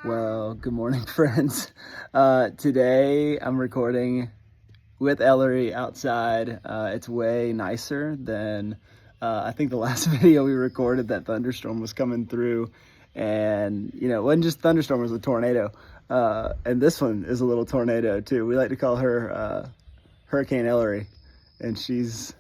Well, good morning, friends. Today I'm recording with Ellery outside. It's way nicer than I think the last video we recorded. That thunderstorm was coming through, and it wasn't just thunderstorm, it was a tornado. And this one is a little tornado too. We like to call her Hurricane Ellery, and she's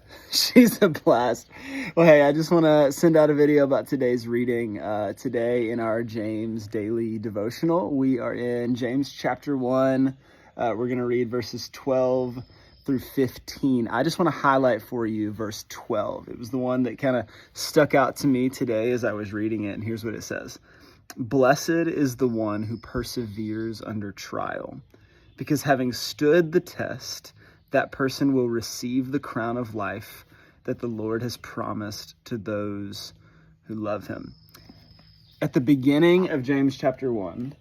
a blast. Well, hey, I just want to send out a video about today's reading. Today in our James daily devotional, we are in James chapter 1. We're going to read verses 12 through 15. I just want to highlight for you verse 12. It was the one that kind of stuck out to me today as I was reading it, and here's what it says. Blessed is the one who perseveres under trial, because having stood the test, that person will receive the crown of life that the Lord has promised to those who love him. At the beginning of James chapter 1,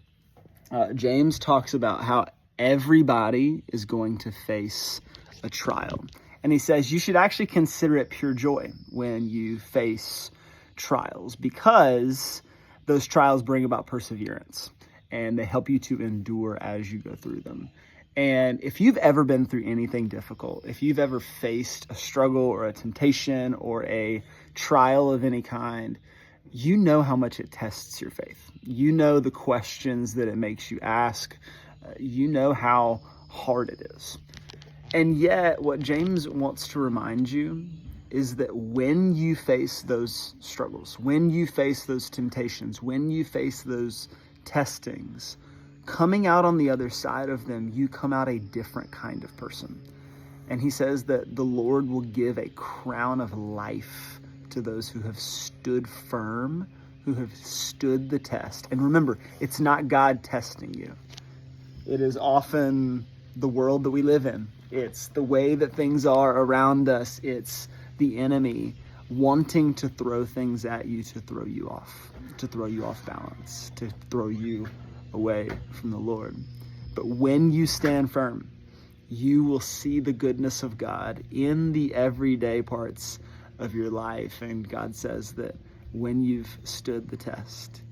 James talks about how everybody is going to face a trial. And he says you should actually consider it pure joy when you face trials, because those trials bring about perseverance and they help you to endure as you go through them. And if you've ever been through anything difficult, if you've ever faced a struggle or a temptation or a trial of any kind, you know how much it tests your faith. You know the questions that it makes you ask. You know how hard it is. And yet, what James wants to remind you is that when you face those struggles, when you face those temptations, when you face those testings, coming out on the other side of them, you come out a different kind of person. And he says that the Lord will give a crown of life to those who have stood firm, who have stood the test. And remember, it's not God testing you. It is often the world that we live in. It's the way that things are around us. It's the enemy wanting to throw things at you to throw you off balance, to throw you away from the Lord. But when you stand firm, you will see the goodness of God in the everyday parts of your life. And God says that when you've stood the test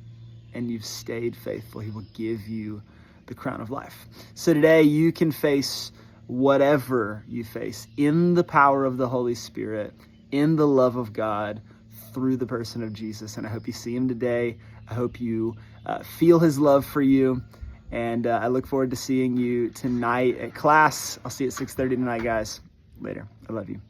and you've stayed faithful, he will give you the crown of life. So today you can face whatever you face in the power of the Holy Spirit, in the love of God, through the person of Jesus. And I hope you see him today. I hope you feel his love for you. And I look forward to seeing you tonight at class. I'll see you at 6:30 tonight, guys. Later. I love you.